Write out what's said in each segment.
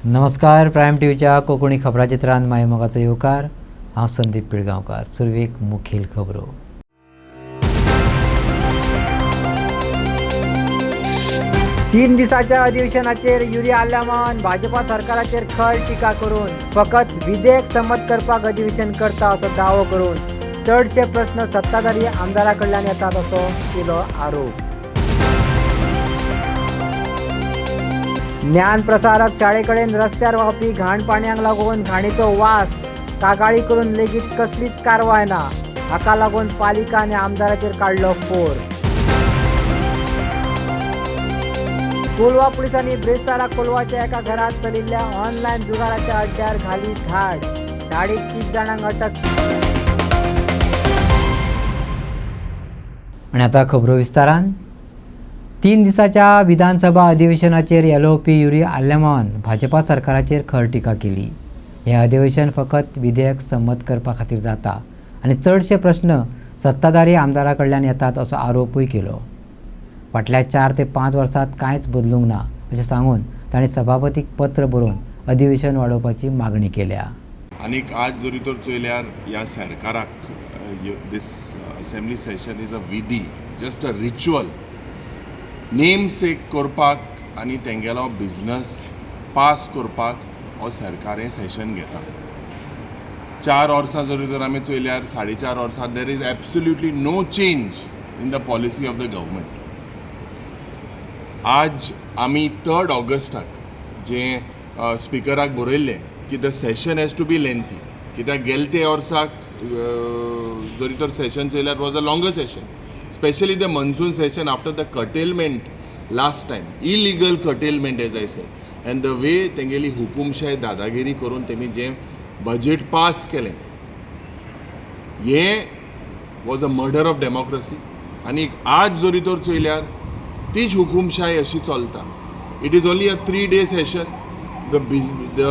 नमस्कार. प्रायम टीव्हीच्या कोकणी खबराचित्रांत मायमोगाचो येवकार. हांव संदीप पिळगांवकार. सुरवेक मुखेल खबरो. तीन दिसाच्या अधिवेशनाचेर युरिया आल्यामान भाजपा सरकाराचेर खर टिका करून फकत विधेयक संमत करपाक अधिवेशन करता असो दावो करून चडशे प्रश्न सत्ताधारी आमदारा कडल्यान येतात असो केलो आरोप. ज्ञान प्रसारक शाळेकडेन रस्त्यार व्हांवपी घाण पाणयाक लागून घाणीचो वास कागाळी करून लेगीत कसलीच कारवाय ना. हाका लागून पालिका आनी आमदाराचेर काडलो फोर. कोलवा पुलिसांनी ब्रेस्तारा कोलवाच्या एका घरात चलिल्ल्या ऑनलायन जुगाराच्या अड्ड्यार घाली धाड. धाडीत 30 जाणांक अटक. आनी आतां खबरो विस्तारान. 3 दिसाच्या विधानसभा अधिवेशनाचेर येलोवपी युरिया आल्यामान भाजपा सरकाराचेर खर टिका केली. हें अधिवेशन फकत विधेयक संमत करपा खातीर जाता आनी चडशे प्रश्न सत्ताधारी आमदारा कडल्यान येतात असो आरोपूय केलो. फाटल्या 4 ते 5 वर्सांत कांयच बदलूंक ना अशें सांगून ताणें सभापतीक पत्र बरोवन अधिवेशन वाडोवपाची मागणी केल्या. आनीक आज जरी तर चोयल्यार ह्या सरकाराक दीस असेंब्ली सेशन इज अ विधी, जस्ट अ रिच्युअल नेम सेक करपाक आनी तेंगेलो बिझनस पास करपाक हो सरकार हें सेशन घेता. 4 वर्सां जरी तर आमी चोयल्यार 4.5 वर्सां there is absolutely no change in the policy of the government. आज आमी 3 ऑगस्टाक जे स्पिकराक बरयल्लें की the session has to be lengthy, कित्याक गेले ते वर्साक जरी तर सेशन चोयल्यार was a longer session, especially the monsoon session after the curtailment last time, illegal curtailment as I said, and the way तेंगेली हुकुमशाही दादागिरी करून तेमी जे बजेट पास केलें हे was a murder of democracy. आनी आज जरी तर चोयल्यार तीच हुकुमशाही अशी चलता. It is only a 3 day सेशन. द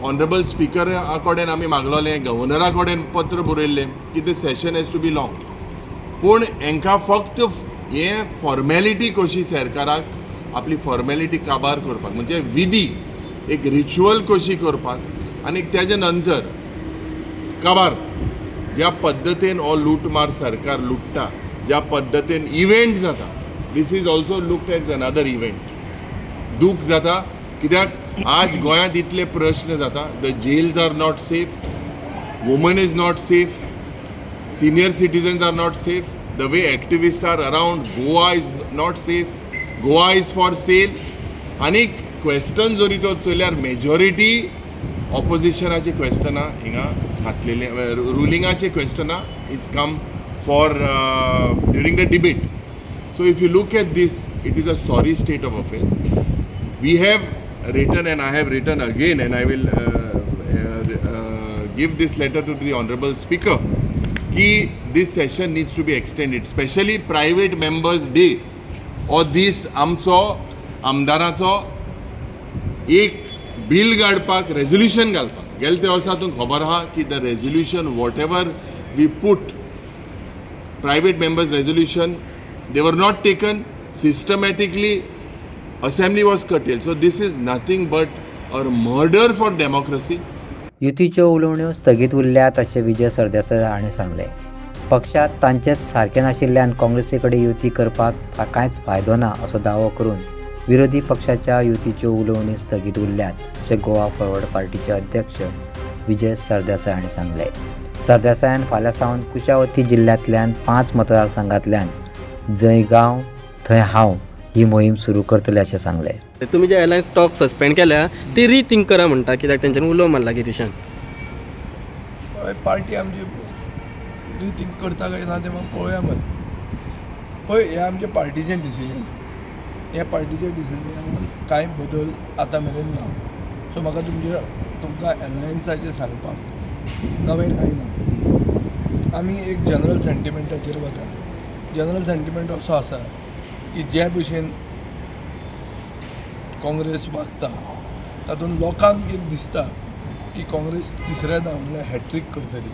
ऑनरेबल स्पीकर कडेन आमी मागलोलें, गव्हर्नरा कडेन पत्र बरयल्लें की the session has to be long. पूण हांकां फक्त हें फॉर्मेलिटी कशी सरकाराक आपली फॉर्मेलिटी काबार करपाक, म्हणजे विधी एक रिच्युअल कशी करपाक आनी तेजे नंतर काबार ज्या पद्दतीन हो लूटमार सरकार लुटता, ज्या पद्दतीन इव्हेंट जाता, this is also looked as another event. दूख जाता कित्याक आज गोंयांत इतले प्रश्न जाता. The jails are not safe, woman is not safe, senior citizens are not safe, the way activists are around, Goa is not safe, Goa is for sale. आणि question जरी तो चोयल्यार मेजॉरिटी ऑपोजिशनाची क्वेश्चनां हिंगा घातलेले, रुलिंगाचे क्वेश्चनां is come for during the debate. So if you look at this, it is a sorry state of affairs. We have written and I have written again and I will give this letter to the honourable speaker की this session needs to be extended, especially private members day or this आमचो आमदाराचो एक bill काडपाक, resolution घालपाक. गेले त्या वर्सा तुमकां खबर आहा की the resolution whatever we put private members resolution they were not taken systematically. Assembly was curtailed. So this is nothing but a murder for democracy. युतीच्यो उलोवण्यो स्थगीत उरल्यात अशें विजय सरदेसाय हाणें सांगलें. पक्षांत तांचेच सारकें नाशिल्ल्यान काँग्रेसी कडेन युती करपाक कांयच फायदो ना असो दावो करून विरोधी पक्षाच्या युतीच्यो उलोवणी स्थगीत उरल्यात अशें गोवा फॉरवर्ड पार्टीचे अध्यक्ष विजय सरदेसाय हाणें सांगलें. सरदेसायान फाल्यां सावन कुशावती जिल्ल्यांतल्यान 5 मतदारसंघांतल्यान जंय गांव थंय हांव ही मोहीम सुरू करतले अशें सांगलें. तुमी जे अलायन्स टॉक सस्पेंड केल्या ती रिथिंक करा म्हणटा, कित्याक तेंच्यानी उलोव मारला गिरीशान. पार्टी आमची रिथिंक करता काय ना तें पळोवया मरे. पळय हें आमच्या पार्टीचें डिसिजन. ह्या पार्टीच्या डिसिजनान कांय बदल आतां मेरेन ना. सो म्हाका तुमकां अलायन्साचें सांगपाक नवें कांय ना. आमी एक जनरल सेंटिमेंटाचेर वता. जनरल सेंटिमेंट असो आसा की जे भशेन काँग्रेस वागता तातूंत लोकांक एक दिसता की काँग्रेस तिसऱ्यांदा म्हणल्यार हॅट्रीक करतली.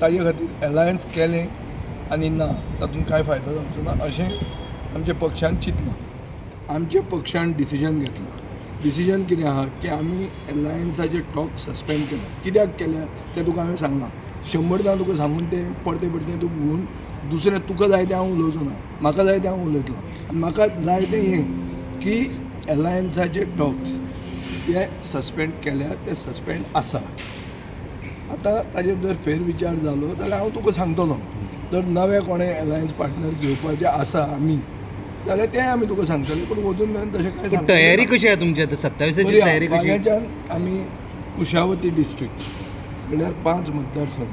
ताजे खातीर अलायन्स केलें आनी ना तातूंत कांय फायदो जावचो ना अशें आमच्या पक्षान चिंतलां. आमच्या पक्षान डिसिजन घेतलां डिसिजन कितें आहा की आमी एलायन्साचे टॉक सस्पेंड केला. कित्याक केल्या तें तुका हांवें सांगलां. 100दां तुका सांगून तें परतें परतें तुका घेवन दुसरें तुका जाय तें हांव उलोवचो ना. म्हाका जाय तें हांव उलयतलो. आनी म्हाका जाय तें हें की एलायन्साचे टॉक्स हे सस्पेंड केल्या ते सस्पेंड आसा. आतां ताजेर जर फेरविचार जालो जाल्यार हांव तुका सांगतलो. जर नवे कोणें एलायन्स पार्टनर घेवपाचे आसा आमी जाल्यार तें आमी तुका सांगतले. पूण अजून मेरेन तशें कांय पण तयारी कशी आहे तुमची आता 27ची तयारी कशी? फाल्यांच्यान आमी कुशावती डिस्ट्रिक्ट म्हणल्यार 5 मतदारसंघ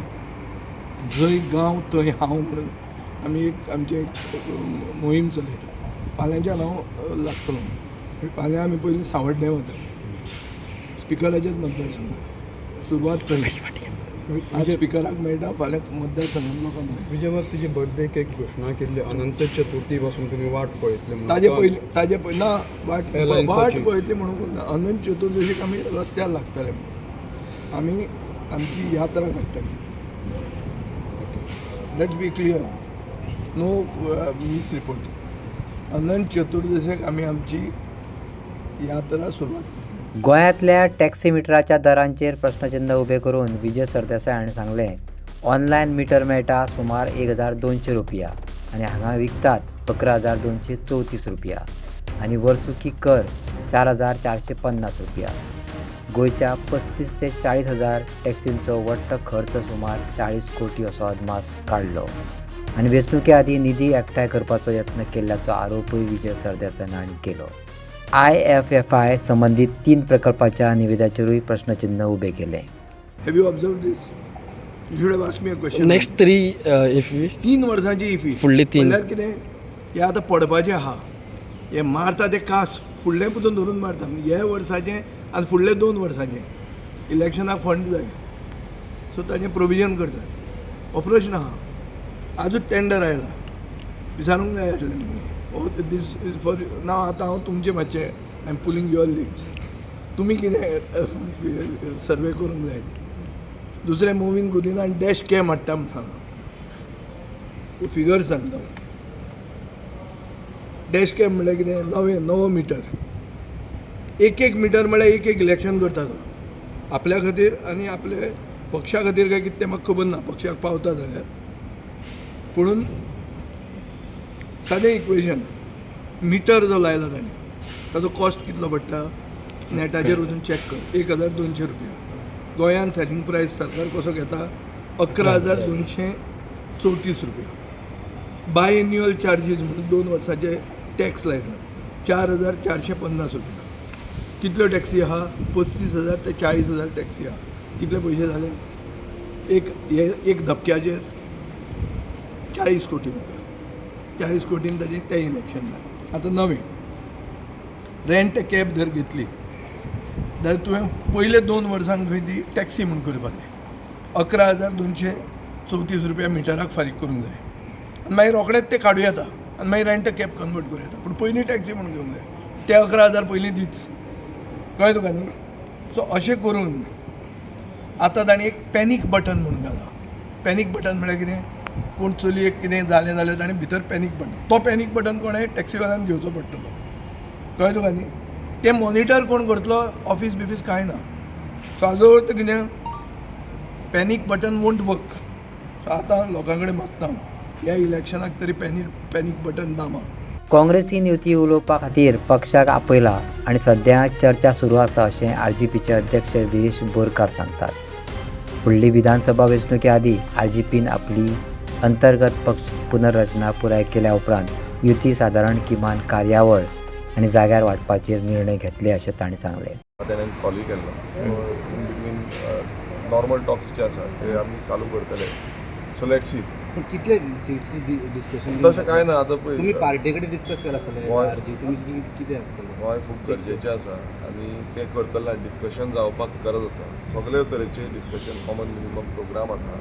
जंय गांव थंय हांव म्हणून आमी एक आमची एक मोहीम चलयता. फाल्यांच्यान हांव लागतलो. फाल्यां आमी पयलीं सांवड्डें वता स्पिकराचेच मतदारसंघ. सुरवात करूं आज स्पिकराक मेळटा फाल्यां मतदारसंघांत लोकांक मेळटा. विजय बाब तुजे बर्थडेक एक घोशणा केल्ली अनंत चतुर्थी पासून तुमी वाट पळयतले म्हणून. ताजे पयलीं ना वाट एलायन्साची. पळयतली म्हणून अनंत चतुर्दशीक आमी रस्त्यार लागतले म्हणून. आमी आमची यात्रा काडटली. Let's be clear. No misreporting. Anant चतुर्दशीक आमी आमची यात्रा सुरवात करतली. गोंयांतल्या टॅक्सी मिटराच्या दरांचेर प्रश्नचिन्ह उबें करून विजय सरदेसाय हाणें सांगलें ऑनलायन मिटर मेळटा सुमार 1200 रुपया आनी हांगा विकतात 11234 रुपया आनी वर्सुकी कर 4450 रुपया. गोंयच्या 35 ते 40 हजार टॅक्सींचो वट्ट खर्च सुमार 40 कोटी असो अदमास काडलो आनी वेंचणुके आदीं निधी एकठांय करपाचो यत्न केल्ल्याचो आरोपूय विजय सरदेसाय हांणी केलो. IFFI संबंधीत 3 प्रकल्पाच्या निविदाचेरूय प्रश्नचिन्ह उबें केलें. Have you observe this? You should have asked me a question. Next 3 IFFI 3 वर्सांची इफी फुडली 3 म्हणल्यार कितें हें आतां पडपाचें आहा. हें मारता तें कास फुडलें पसून धरून मारता. हे वर्साचें आनी फुडले 2 वर्सांचें इलेक्शनाक फंड जाय सो ताचें प्रोविजन करतात. हो प्रश्न आहा. आजूच टेंडर आयला. विचारूंक जाय आसलें तुमी. This is for now. आतां हांव तुमचें मातशें I am pulling your legs. तुमी कितें सर्वे करूंक जाय. दुसरें मुवींग गुदिना आनी डॅश कॅम हाडटा म्हण सांगा. फिगर सांगता. डॅश कॅम म्हणल्यार कितें नवो मिटर. एक मिटर म्हणल्यार एक इलेक्शन करता तो आपल्या खातीर आनी आपले पक्षा खातीर काय कितें तें म्हाका खबर ना. पक्षाक पावता जाल्यार पुणून सादें इक्वेशन. मिटर जो लायला ताणें ताजो कॉस्ट कितलो पडटा नेटाचेर वचून चॅक कर. 1200 रुपया. गोंयांत सेलिंग प्रायस सरकार कसो घेता 11,234 रुपया. बाय एन्युअल चार्जीस म्हणून 2 वर्साचे टॅक्स लायतात 4,450 रुपया. कितल्यो टॅक्सी आहा 35,000 ते 40,000 टॅक्सी आहा. कितले पयशे जाले एक धपक्याचेर 40 कोटी रुपया. 40 कोटीन ताजें तें इलेक्शन जालें. आतां नवें रेंट कॅब जर घेतली जाल्यार तुवें पयले 2 वर्सांक खंय ती टॅक्सी म्हूण करपाचें 11,234 रुपया मिटराक फारीक करूंक जाय. आनी मागीर रोखडेंच तें काडूं येता आनी मागीर रेंट कॅब कन्वर्ट करूं येता. पूण पयलीं टॅक्सी म्हणून घेवंक जाय. ते 11,000 पयलीं दीच. कळ्ळें तुका न्ही. सो अशें करून आतां ताणें एक पॅनीक बटन म्हणून घाला. पॅनीक बटन म्हळ्यार कितें कोण चलयेक कितें जालें जाल्यार ताणें भितर पॅनीक बटन. तो पॅनीक बटन कोणें टॅक्सीवाल्यान घेवचो पडटलो. कळ्ळें तुका न्ही. तें मॉनिटर कोण करतलो ऑफीस बिफीस कांय ना. सो हाजो अर्थ कितें panic button won't work. So आतां लोकां कडेन मागता ह्या इलेक्शनाक तरी पॅनीक बटन दामा. काँग्रेसीन युती उलोवपा खातीर पक्षाक आपयला आनी सध्या चर्चा सुरू आसा अशें RGPचे अध्यक्ष गिरीश बोरकार सांगतात. फुडली विधानसभा वेंचणुके आदीं RGPन आपली अंतर्गत पक्ष पुनर्रचना पुराय केल्या उपरांत युती सादारण किमान कार्यावळ आनी जाग्यार वांटपाचेर निर्णय घेतले अशें तांणी सांगलें. ताणें कॉल केल्लो. इन बिटवीन नॉर्मल टॉक्स जे आसा ते आमी चालू करतले. So let's see. कितले सीट्स डिस्कशन तशें कांय ना. आतां पळय तुम्ही पार्टी कडेन डिस्कस केला आसतलें गोंय- तुम्ही कितें आसतलें गोंय खूब गरजेचें आसा आनी तें करतलें. डिस्कशन जावपाक गरज आसा. सगळे तरेचे डिस्कशन कॉमन मिनिमम प्रोग्राम आसा.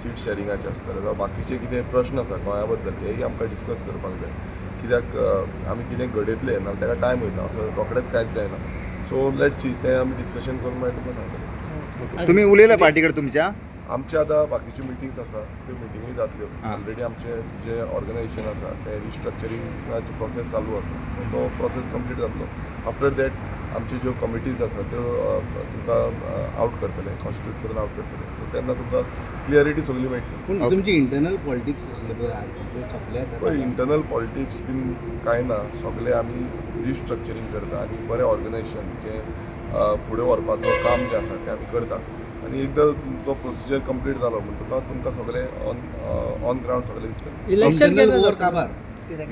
सीट शेअरिंगाचे आसतले जावं बाकीचे कितें प्रश्न आसा गोंया बद्दल हेय आमकां डिस्कस करपाक जाय. कित्याक आमी कितें घडयतले नाजाल्यार ताका टायम वयता. असो रोखडेंच कांयच जायना. So let's see. तें आमी डिस्कशन करून मागीर तुमकां सांगतले. तुम्ही उलयला पार्टी कडेन तुमच्या आमचे आतां बाकीचे मिटिंग्स आसा त्यो मिटिंगूय जातल्यो. ऑलरेडी आमचे जे ऑर्गनायजेशन आसा तें रिस्ट्रक्चरिंगाचो प्रोसेस चालू आसा. सो तो प्रोसेस कंप्लीट जातलो. आफ्टर दॅट आमचे ज्यो कमिटीज आसा त्यो तुमकां आउट करतले, कॉन्स्टिट्यूट करून आउट करतले. सो तेन्ना तुमकां क्लियरिटी सगळी मेळटली. पूण तुमची इंटरनल पॉलिटिक्स आसले पळय सोंपल्यात पळय इंटरनल पॉलिटिक्स बीन कांय ना, सगळे आमी रिस्ट्रक्चरींग करता आनी बरें ऑर्गनायजेशन जें फुडें व्हरपाचो काम जें आसा तें आमी करता. आनी एकदां जो प्रोसिजर कंप्लीट जालो म्हणटकच तुमकां सगळें ऑन ग्रावंड सगळें दिसतलें. इलेक्शन इंटरनल केलं वॉर जातं. काबार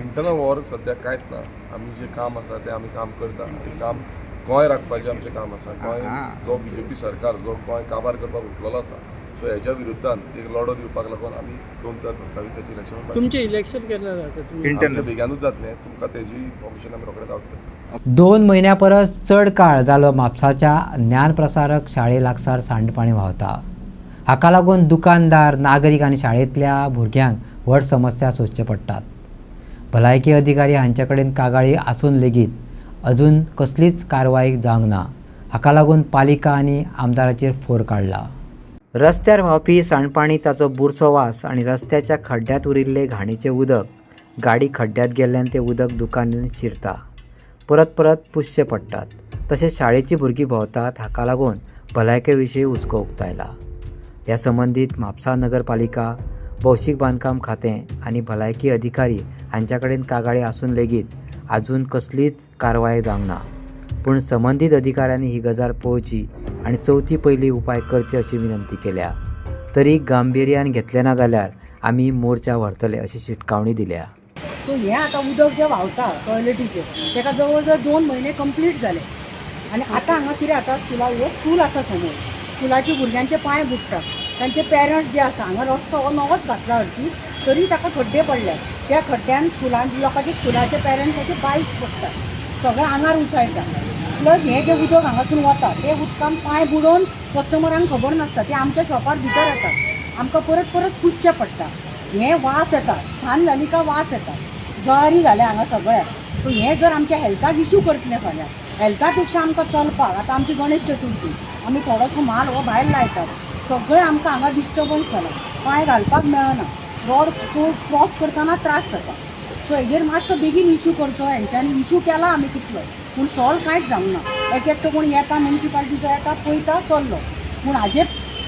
इंटरनल वॉर सद्याक कांयच ना. आमी जें काम आसा तें आमी काम करता. आनी काम गोंय राखपाचें आमचें काम आसा. गोंय जो BJP सरकार जो गोंय काबार करपाक उठलेलो आसा, सो हेच्या विरुद्धान एक लढो दिवपाक लागून आमी 2027 इलेक्शन तुमचे इलेक्शन केलं जातं तुम्ही इंटरनल बेगानूच जातलें. तुमकां तेजी इन्फॉर्मेशन आमी रोखडेंच आउट करता. 2 महिन्या परस चड काळ जालो म्हापसाच्या ज्ञानप्रसारक शाळे लागसार सांडपाणी व्हांवता. हाका लागून दुकानदार, नागरीक आनी शाळेंतल्या भुरग्यांक व्हड समस्या सोंसच्यो पडटात. भलायकी अधिकारी हांचे कडेन कागाळी आसून लेगीत अजून कसलीच कारवाय जावंक ना. हाका लागून पालिका आनी आमदाराचेर फोर काडला. रस्त्यार व्हांवपी सांडपाणी, ताचो बुरसो वास आनी रस्त्याच्या खड्ड्यांत उरिल्ले घाणीचें उदक, गाडी खड्ड्यांत गेल्ल्यान तें उदक दुकानांत शिरता, परत परत पुसचें पडटात. तशेंच शाळेचीं भुरगीं भोंवतात. हाका लागून भलायके विशीं हुस्को उक्तायला. ह्या संबंदीत म्हापसा नगरपालिका, भौशीक बांदकाम खातें आनी भलायकी अधिकारी हांच्या कडेन कागाळी आसून लेगीत आजून कसलीच कारवाय जावंक ना. पूण संबंदीत अधिकाऱ्यांनी ही गजाल पळोवची आनी चवथी पयली उपाय करचे अशी विनंती केल्या. तरी गांभीर्यान घेतलें ना जाल्यार आमी मोर्चा व्हरतले अशी शिटकावणी दिल्या. सो हें आतां उदक जें व्हांवता टॉयलेटीचें, ताका जवळ जवळ 2 म्हयने कंप्लीट जाले. आनी आतां हांगा कितें जाता, स्कूल आसा समोर, स्कुलाच्या भुरग्यांचे पांय बुडटात. तांचे पेरंट्स जे आसा, हांगा रस्तो हो नवोच घातला हरची, तरी ताका खड्डे पडल्यात. त्या खड्ड्यान लोकांच्या स्कुलाचे पेरंट्साचे बायस पडटात, सगळें आंगार उसळटा. प्लस हें जें उदक हांगासून वता तें उदकान पांय बुडोवन कस्टमरांक खबर नासता, ते आमच्या शॉपार भितर येतात. आमकां परत परत पुसचें पडटा. हें वास येता, सान जाली काय वास येता, जळारी जाल्या हांगा सगळ्याक. सो हें जर आमच्या हेल्थाक इश्यू करतलें फाल्यां, हेल्था पेक्षा आमकां चलपाक, आतां आमची गणेश चतुर्थी, आमी थोडोसो माल हो भायर लायतात, सगळें आमकां हांगा डिस्टर्बन्स जाला, पांय घालपाक मेळना, रोड क्रॉस करतना त्रास जाता. सो हेजेर मातसो बेगीन इश्यू करचो. हेंच्यांनी इश्यू केला आमी कितलो, पूण सॉल्व कांयच जावंक ना. एकटो कोण येता, म्युनिसिपालिटीचो येता, पळयता, चल्लो, पूण हाजेर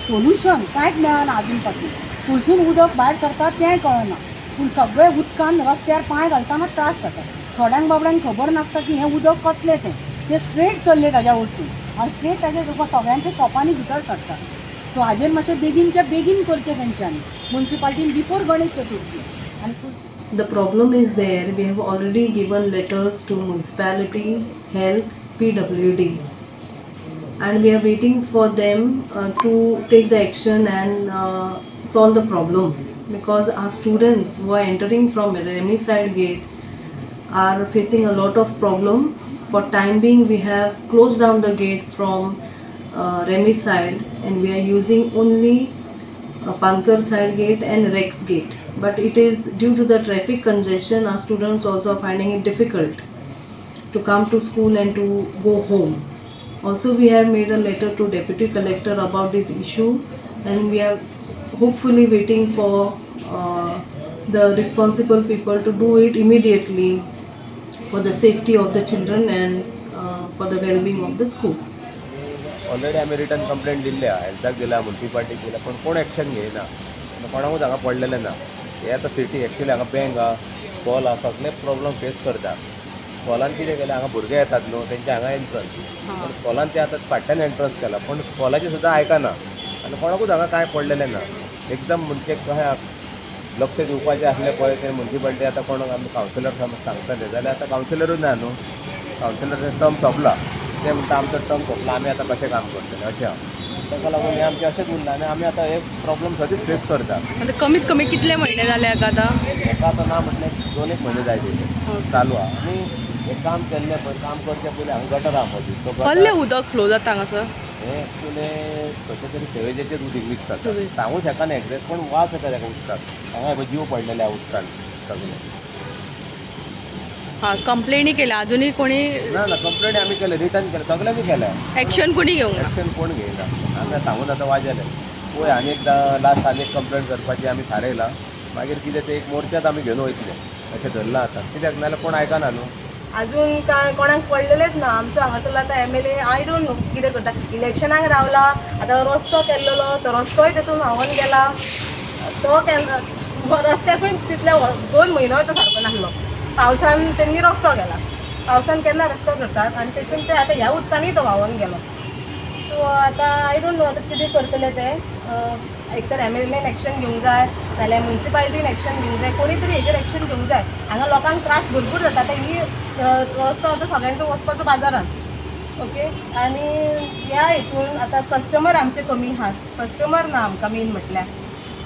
सोल्युशन कांयच मेळना अजून पासून. खुर्सून उदक भायर सरता तेंय कळना, पूण सगळे उदकान रस्त्यार पांय घालतना त्रास जाता. थोड्यांक बाबड्यांक खबर नासता की हें उदक कसलें तें स्ट्रेट चल्ले ताज्या वरसून आनी स्ट्रेट ताज्या सगळ्यांच्या शॉपांनी भितर सरता. सो हाजेर मातशें बेगीनच्या बेगीन करचें तेंच्यांनी, म्युनिसिपालिटीन बिफोर गणेश चतुर्थी. आनी The problem is there. We have already given letters to municipality, health, PWD, and we are waiting for them to take the action and solve the problem, because our students who are entering from Remy side gate are facing a lot of problem. For time being, we have closed down the gate from Remy side, and we are using only Pankar side gate and Rex gate. But it is due to the traffic congestion, our students also are finding it difficult to come to school and to go home. Also, we have made a letter to Deputy Collector about this issue, and we are hopefully waiting for the responsible people to do it immediately for the safety of the children and for the well-being of the school. Already आम्ही return complaint दिल्या, हेल्थाक दिल्या, म्युनिसिपालिटीक दिल्या, पण कोण action घेयना. कोणाकूच हांगा पडलेलें ना. हे आतां सिटी एक्चुली हांगा बँक आहा, स्कॉल आहा, सगळे प्रॉब्लम फेस करता. स्कॉलान कितें केलें, हांगा भुरगे येतात न्हू, तेंचे हांगा एंट्रन्स, पण स्कॉलान ते आतां फाटल्यान एंट्रन्स केला, पण स्कॉलाची सुद्दां आयकना आनी कोणाकूच हांगा कांय पडलेलें ना. एकदम म्हणजे कशें लक्ष दिवपाचें आसलें पळय तें म्युनिसिपालिटी आतां कोणाक आमी कावन्सिलर सांगतले जाल्यार आतां कावन्सिलरूच ना न्हू. कावन्सिलर टर्म सोंपला, ते म्हणटा आमचो टर्म सोंपला, आमी आतां कशें काम करतले अशें आहा. ताका लागून हें आमचें अशेंच उरलां आनी आमी आतां हे प्रॉब्लम सदींच फेस करता. आता कमीत कमी कितले महिने झाले हाका आता? हेका आतां ना म्हटल्यार 2-1 म्हयने जाय तेजे चालू आहा. आनी हें काम केल्लें पळय, काम करचे पयलीं हांगा गटर आहा मदीं, कसले उदक फ्लो जाता हांगासर? हें एक्चुली खंयचे तरी सेवेजेचेर उदीक मिक्स जाता. सांगूं शकना एग्जॅक्ट, पण वास येता तेका उदकाक. हांगा पळय जीव पडलेले आहा उदकान सगळे. हा, कंप्लेनी केल्या, अजूनही कोणी ना कंप्लेंट आमी केले, रिटर्न केले, सगळ्यांनी केल्या. ऍक्शन कोणी घेऊंक ना? एक्शन कोण घेयना. आमी सांगून आतां वाजयलें पळय. आनी एकदां लास्ट आनी एक कंप्लेंट करपाची आमी थारयला. मागीर कितें तें एक मोर्चात आमी घेवन वयतले अशें धरलां आतां. कित्याक नाजाल्यार कोण आयकना न्हू. अजून काय कोणाक पडलेलेच ना. आमचो हांगासरलो आतां MLA आय डोंट नो कितें करता. इलेक्शनाक रावला, आतां रस्तो केल्लो तो रस्तोय तेतून व्हांवून गेला. तो रस्त्याकूय तितले 2 म्हयनो तो सारको नासलो. पावसान तेंनी रस्तो केला. पावसान केन्ना रस्तो करतात आनी तेतून ते आतां ह्या उदकानूय तो व्हांवून गेलो. सो आतां आय डोंट नो आतां कितें करतले ते. एक तर MLAन एक्शन घेवंक जाय, नाल्यार म्युन्सिपालिटीन एक्शन घेवंक जाय, कोणी तरी हेजेर एक्शन घेवंक जाय. हांगा लोकांक त्रास भरपूर जाता. आतां ही रस्तो आतां सगळ्यांचो वचपाचो बाजारान. ओके, आनी ह्या हितून आतां कस्टमर आमचे कमी आहात. कस्टमर ना आमकां मेन म्हटल्यार,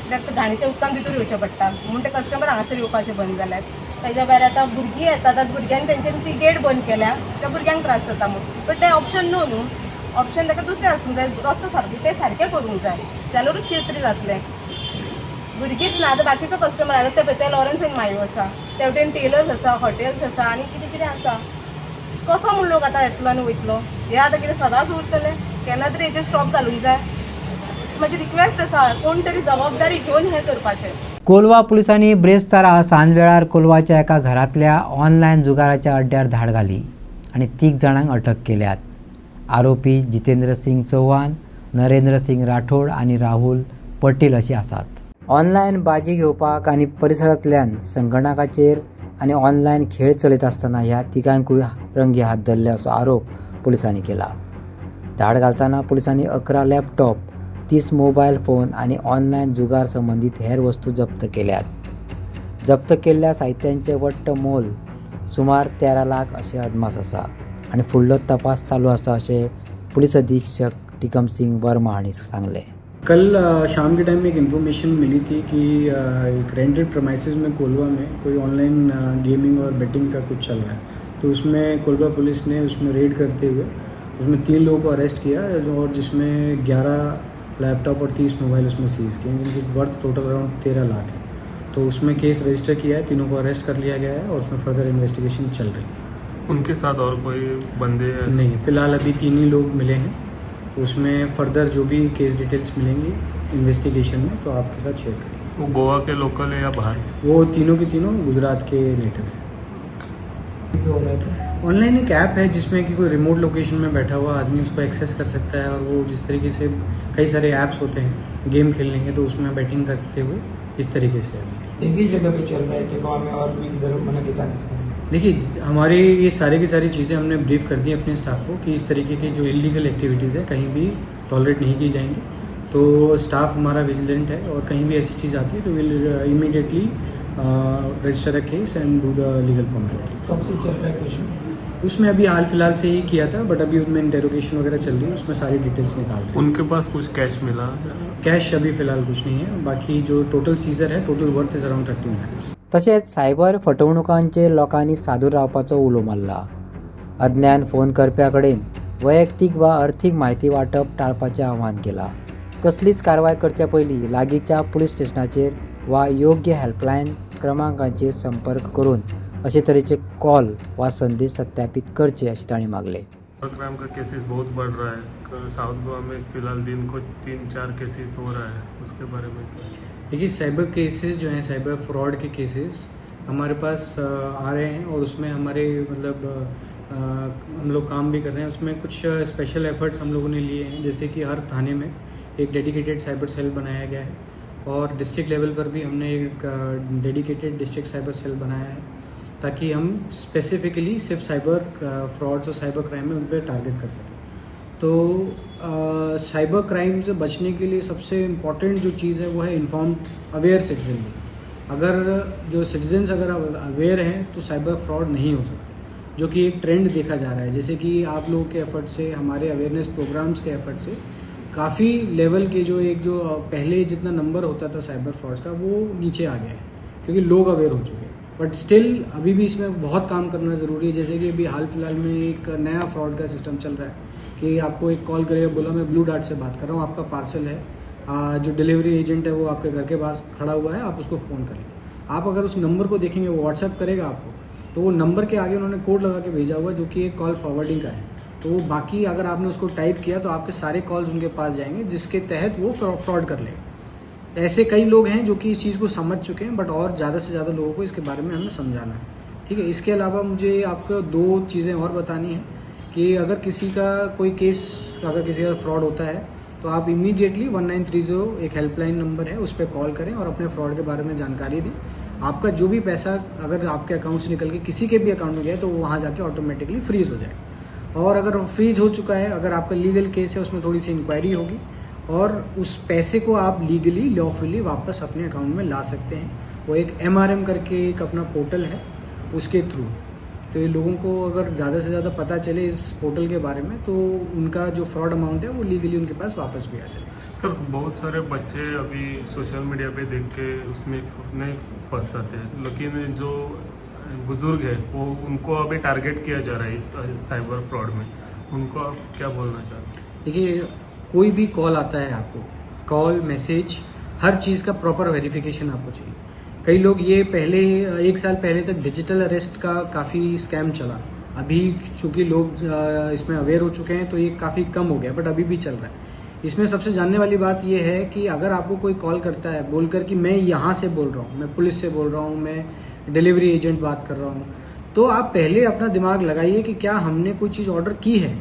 कित्याक घाणीच्या उदकान भितर येवचें पडटा म्हणून ते कस्टमर हांगासर येवपाचे बंद जाल्यात. तेज्या भायर आतां भुरगीं येतात, आतां भुरग्यांनी तेंच्यांनी ती गेट बंद केल्या, त्या भुरग्यांक त्रास जाता म्हणून. बट ते ऑप्शन न्हू ऑप्शन ताका दुसरें आसूंक जाय. रस्तो सारको ते सारकें करूंक जाय, जाल्यारूच कितें तरी जातलें. भुरगींच ना, आतां बाकीचो कस्टमर आसा ते पळय लॉरन्स एंड मायो आसा, तेवटेन टेलर्स आसा, हॉटेल्स आसा आनी कितें कितें आसा. कसो म्हूण लोक आतां येतलो आनी वयतलो? हे आतां कितें सदांच उरतलें? केन्ना तरी हेजेर स्टॉप घालूंक जाय. म्हाजी रिक्वेस्ट आसा, कोण तरी जबाबदारी घेवन हें करपाचें. कोलवा पुलिसांनी ब्रेस्तारा सांजवेळार कोलवाच्या एका घरातल्या ऑनलायन जुगाराच्या अड्ड्यार धाड घाली आणि 3 जाणांक अटक केल्यात. आरोपी जितेंद्र सिंग चौहान, नरेंद्र सिंग राठोड आणि राहुल पटेल अशी आसात. ऑनलायन बाजी घेवपाक आणि परिसरांतल्यान संगणकाचेर आणि ऑनलायन खेळ चलयत आसतना ह्या तिगांकूय रंगी हात धरले असो आरोप पुलिसांनी केला. धाड घालतना पुलिसांनी 11 लॅपटॉप, 30 मोबायल फोन आणि ऑनलायन जुगार संबंधित हेर वस्तू जप्त केल्यात. जप्त केल्ल्या साहित्यांचे वट्ट मोल सुमार 13 लाख असे अदमास आसा आणि फुडलो तपास चालू आसा असे पुलिस अधीक्षक टिकम सिंग वर्मा हांणी सांगले. कल शाम के टाइम में एक इन्फॉर्मेशन मिली थी कि एक रेंटेड प्रमाइसेस में कोलवा में कोई ऑनलाइन गेमिंग और बेटिंग का कुछ चल रहा है. तो उसमें कोलवा पुलिस ने उसमें रेड करते हुए उसमें 3 लोगों को अरेस्ट किया और जिसमें 11 लैपटॉप और 30 मोबाइल उसमें सीज़ किए, जिनकी वर्थ टोटल अराउंड 13 लाख है. तो उसमें केस रजिस्टर किया है, तीनों को अरेस्ट कर लिया गया है और उसमें फर्दर इन्वेस्टिगेशन चल रही है. उनके साथ और कोई बंदे नहीं, फिलहाल अभी 3 ही लोग मिले हैं. उसमें फर्दर जो भी केस डिटेल्स मिलेंगी इन्वेस्टिगेशन में तो आपके साथ शेयर करेंगे. वो गोवा के लोकल है या बाहर? वो तीनों के तीनों गुजरात के नेटिव हैं. ऑनलाइन एक ऐप है जिसमें कि कोई रिमोट लोकेशन में बैठा हुआ आदमी उसको एक्सेस कर सकता है और वो जिस तरीके से कई सारे ऐप्स होते हैं गेम खेलने के, तो उसमें बैटिंग करते हुए इस तरीके से एक ही जगह पे चल रहा है कि गाँव में और भी इधर मना के चांसेस हैं? देखिए, हमारी ये सारी की सारी चीज़ें हमने ब्रीफ कर दी अपने स्टाफ को कि इस तरीके की जो इलीगल एक्टिविटीज़ है कहीं भी टॉलरेट नहीं की जाएंगी. तो स्टाफ हमारा विजिलेंट है और कहीं भी ऐसी चीज़ आती है तो will immediately register a case end do the legal formalities. सबसे चल रहा है कुछ उसमें अभी हाल फिलहाल से ही किया था, बट अभी उसमें इंटेरोगेशन वगैरह चल रही है, उसमें सारी डिटेल्स निकाल रहे हैं. उनके पास कुछ कैश मिला? कैश अभी फिलहाल कुछ नहीं है. बाकी जो टोटल सीजर है, total worth is around 13 lakhs. तशेंच सायबर फटवणुकांचेर लोकांनी सादूर रावपाचो उलो मारला. अज्ञान फोन करप्या कडेन वैयक्तीक वा अर्थीक म्हायती वाटप टाळपाचें आवाहन केलां. कसलीच कारवाय करचे पयलीं लागींच्या पुलीस स्टेशनाचेर वा योग्य हेल्पलायन क्रमांकांचेर संपर्क करून अशे तरेचे कॉल वा संदेश सत्यापित करचे अशें तांणी मागले. क्राइम का केसेस बहुत बढ़ रहा है. साउथ गोवा में फिलहाल दिन को 3-4 केसेस हो रहा है, उसके बारे में? देखिए, साइबर केसेस जो हैं, साइबर फ्रॉड के केसेस हमारे पास आ रहे हैं और उसमें हमारे हम लोग काम भी कर रहे हैं. उसमें कुछ स्पेशल एफर्ट्स हम लोगों ने लिए हैं, जैसे कि हर थाने में एक डेडिकेटेड साइबर सेल बनाया गया है और डिस्ट्रिक्ट लेवल पर भी हमने एक डेडिकेटेड डिस्ट्रिक्ट साइबर सेल बनाया है ताकि हम स्पेसिफिकली सिर्फ साइबर फ्रॉड्स और साइबर क्राइम में उन पर टारगेट कर सकें. तो साइबर क्राइम से बचने के लिए सबसे इम्पॉर्टेंट जो चीज़ है वो है इन्फॉर्म्ड अवेयर सिटीजन. अगर जो सिटीजन्स अगर अवेयर हैं तो साइबर फ्रॉड नहीं हो सकते, जो कि एक ट्रेंड देखा जा रहा है. जैसे कि आप लोगों के एफर्ट से, हमारे अवेयरनेस प्रोग्राम्स के एफर्ट से काफ़ी लेवल के जो पहले जितना नंबर होता था साइबर फ्रॉड्स का वो नीचे आ गया है क्योंकि लोग अवेयर हो चुके हैं. बट स्टिल अभी भी इसमें बहुत काम करना ज़रूरी है. जैसे कि अभी हाल फिलहाल में एक नया फ्रॉड का सिस्टम चल रहा है कि आपको एक कॉल करेगा, बोला मैं ब्लू डार्ट से बात कर रहा हूँ, आपका पार्सल है, जो डिलीवरी एजेंट है वो आपके घर के पास खड़ा हुआ है, आप उसको फ़ोन करें. आप अगर उस नंबर को देखेंगे, वो व्हाट्सएप करेगा आपको, तो वो नंबर के आगे उन्होंने कोड लगा के भेजा हुआ जो कि एक कॉल फॉरवर्डिंग का है. तो वो बाकी अगर आपने उसको टाइप किया तो आपके सारे कॉल्स उनके पास जाएंगे जिसके तहत वो फ्रॉड कर लेगा. ऐसे कई लोग हैं जो कि इस चीज़ को समझ चुके हैं, बट और ज़्यादा से ज़्यादा लोगों को इसके बारे में हमें समझाना है. ठीक है। इसके अलावा मुझे आपको 2 चीज़ें और बतानी है कि अगर किसी का कोई केस, अगर किसी का फ्रॉड होता है तो आप इमीडिएटली 1930 एक हेल्पलाइन नंबर है, उस पर कॉल करें और अपने फ्रॉड के बारे में जानकारी दें। आपका जो भी पैसा अगर आपके अकाउंट से निकल के किसी के भी अकाउंट में गया तो वो वहाँ जाके ऑटोमेटिकली फ्रीज हो जाए। और अगर फ्रीज हो चुका है, अगर आपका लीगल केस है, उसमें थोड़ी सी इंक्वायरी होगी और उस पैसे को आप लीगली लॉफुली वापस अपने अकाउंट में ला सकते हैं। वो एक MRM करके एक अपना पोर्टल है, उसके थ्रू। तो ये लोगों को अगर ज़्यादा से ज़्यादा पता चले इस पोर्टल के बारे में तो उनका जो फ्रॉड अमाउंट है वो लीगली उनके पास वापस भी आ जाए। सर बहुत सारे बच्चे अभी सोशल मीडिया पे देख के उसमें नहीं फंस जाते हैं, लेकिन जो बुजुर्ग है वो उनको अभी टारगेट किया जा रहा है इस साइबर फ्रॉड में, उनको आप क्या बोलना चाहते हैं? देखिए, कोई भी कॉल आता है आपको, कॉल मैसेज हर चीज़ का प्रॉपर वेरिफिकेशन आपको चाहिए। कई लोग ये पहले 1 साल पहले तक डिजिटल अरेस्ट का काफ़ी स्कैम चला, अभी चूँकि लोग इसमें अवेयर हो चुके हैं तो ये काफ़ी कम हो गया, बट अभी भी चल रहा है। इसमें सबसे जानने वाली बात यह है कि अगर आपको कोई कॉल करता है बोलकर कि मैं यहाँ से बोल रहा हूँ, मैं पुलिस से बोल रहा हूँ, मैं डिलीवरी एजेंट बात कर रहा हूँ, तो आप पहले अपना दिमाग लगाइए कि क्या हमने कोई चीज़ ऑर्डर की है।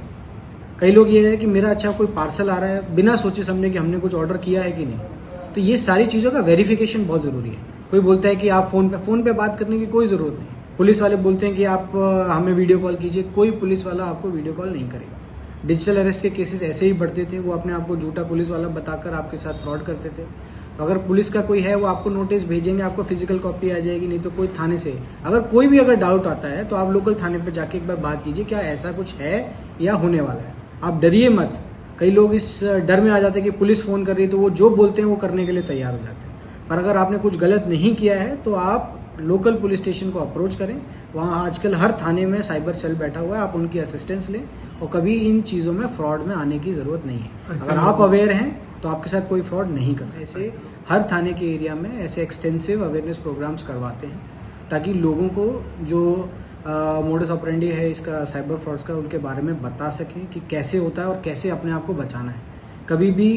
कई लोग ये है कि मेरा अच्छा कोई पार्सल आ रहा है, बिना सोचे समझे कि हमने कुछ ऑर्डर किया है कि नहीं। तो ये सारी चीज़ों का वेरिफिकेशन बहुत ज़रूरी है। कोई बोलता है कि आप फ़ोन पे बात करने की कोई ज़रूरत नहीं। पुलिस वाले बोलते हैं कि आप हमें वीडियो कॉल कीजिए, कोई पुलिस वाला आपको वीडियो कॉल नहीं करेगा। डिजिटल अरेस्ट के केसेस ऐसे ही बढ़ते थे, वो अपने आप को झूठा पुलिस वाला बताकर आपके साथ फ्रॉड करते थे। अगर पुलिस का कोई है वो आपको नोटिस भेजेंगे, आपको फिजिकल कॉपी आ जाएगी, नहीं तो कोई थाने से अगर कोई भी अगर डाउट आता है तो आप लोकल थाने पे जाके एक बार बात कीजिए, क्या ऐसा कुछ है या होने वाला है। आप डरिए मत। कई लोग इस डर में आ जाते हैं कि पुलिस फ़ोन कर रही है तो वो जो बोलते हैं वो करने के लिए तैयार हो जाते हैं। पर अगर आपने कुछ गलत नहीं किया है तो आप लोकल पुलिस स्टेशन को अप्रोच करें। वहाँ आजकल हर थाने में साइबर सेल बैठा हुआ है, आप उनकी असिस्टेंस लें और कभी इन चीज़ों में फ्रॉड में आने की ज़रूरत नहीं है। अगर आप अवेयर हैं तो आपके साथ कोई फ्रॉड नहीं कर सकते। ऐसे हर थाने के एरिया में ऐसे एक्सटेंसिव अवेयरनेस प्रोग्राम्स करवाते हैं ताकि लोगों को जो मोडस ऑपरेंडी है इसका साइबर फ्रॉड्स का, उनके बारे में बता सकें कि कैसे होता है और कैसे अपने आप को बचाना है। कभी भी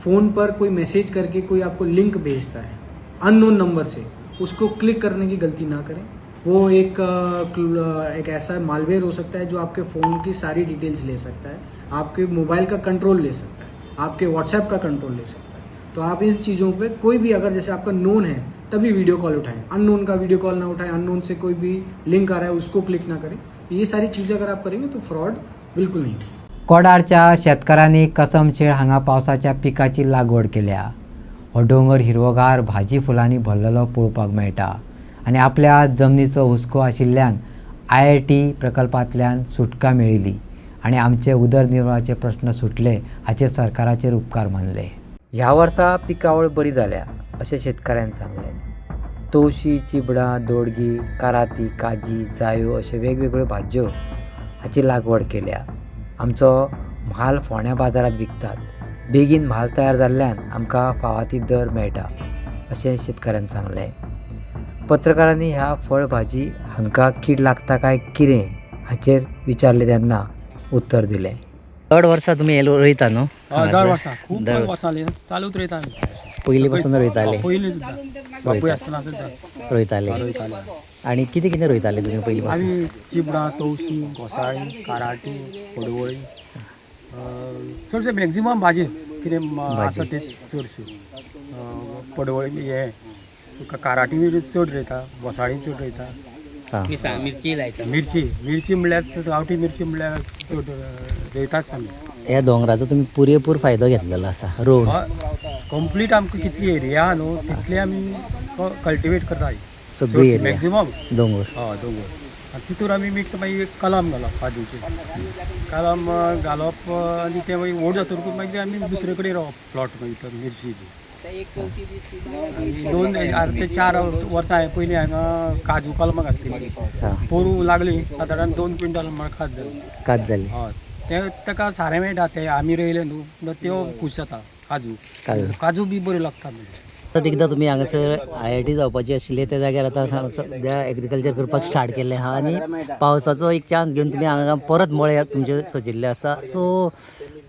फ़ोन पर कोई मैसेज करके कोई आपको लिंक भेजता है अननोन नंबर से, उसको क्लिक करने की गलती ना करें। वो एक ऐसा मालवेयर हो सकता है जो आपके फ़ोन की सारी डिटेल्स ले सकता है, आपके मोबाइल का कंट्रोल ले सकता है, आपके व्हाट्सएप का कंट्रोल ले सकता है। तो आप इन चीज़ों पे कोई भी अगर जैसे आपका नोन है तभी वीडियो कॉल उठाएं, अननोन का वीडियो कॉल ना उठाएं, अननोन से कोई भी लिंक आ रहा है उसको क्लिक ना करें। ये सारी चीज़ें अगर आप करेंगे तो फ्रॉड बिल्कुल नहीं। कोडारच्या शेतकऱ्यांनी कसमशेळ हांगा पावसाच्या पिकाची लागवड केल्या। हो डोंगर हिरवोगार भाजी फुलांनी भरलेलो पळोवपाक मेळटा आनी आपल्या जमनीचो हुस्को आशिल्ल्यान IIT प्रकल्पांतल्यान सुटका मेळिल्ली आनी आमचे उदरनिर्वाहाचे प्रश्न सुटले हाचे सरकाराचेर उपकार मानले। ह्या वर्सा पिकावळ बरी जाल्या अशें शेतकऱ्यान सांगलें। तवशी, चिबडां, दोडगी, काराती, काजी, जायो अशे वेगवेगळ्यो भाज्यो हाची लागवड केल्या। आमचो म्हाल फोंड्या बाजारात विकतात। बेगीन म्हाल तयार जाल्ल्यान आमकां फावा ती दर मेळटा अशें शेतकऱ्यान सांगलें। पत्रकारांनी ह्या फळभाजी हांकां कीड लागता काय कितें हाचेर विचारले तेन्ना उत्तर दिलें। दर वर्सा तुम्ही हे रोयता न्हू? दर वर्सा खूप वर्सां चालूच रोयता आमी। पयलीं पासून रोयताले? पयलीं सुद्दां बापूय आसतना सुद्दां रोयताले। आणि कितें कितें रोयताले तुमी पयलीं पासून? आमी चिबडां, तवशीं, घोसाळीं, काराटी, पडवळी, चडशे मॅक्झिमम भाजी कितें आसा ते चडशी पडवळी हे काराटी बी चड रोयता, घोसाळीं चड रोयता। मिरची लायता? मिरची म्हणल्यार गांवठी मिरची म्हणल्यार चड रोयताच आमी। ह्या दोंगराचो तुमी पुरेपूर फायदो घेतलेलो आसा रोवन? कंप्लीट आमकां कितली एरिया आहा न्हू तितली आमी कल्टिवेट करता सगळी एरिया मॅक्झिमम दोंगर? हय दोंगर। आनी तितून आमी मिक्स मागीर कलम घालप काजूचे कलम घालप आनी ते मागीर व्हड जातकूच मागीर आमी दुसरे कडेन रावप प्लॉट मागीर मिरचीची। 2 ते 4 वर्सां पयलीं हांगा काजू कलमां घातली, पोरू लागली सादारण 2 क्विंटल म्हण खात जाली। हय ते ताका सारें मेळटा, ते आमी रोयले न्हू त्यो खूश जाता काजू बी बऱ्यो लागता। आतां एकदां तुमी हांगासर IIT जावपाची आशिल्ली त्या जाग्यार आतां सद्या एग्रीकल्चर करपाक स्टार्ट केल्लें आहा आनी पावसाचो एक चान्स घेवन तुमी हांगा परत मळे तुमचे सजिल्ले आसा। सो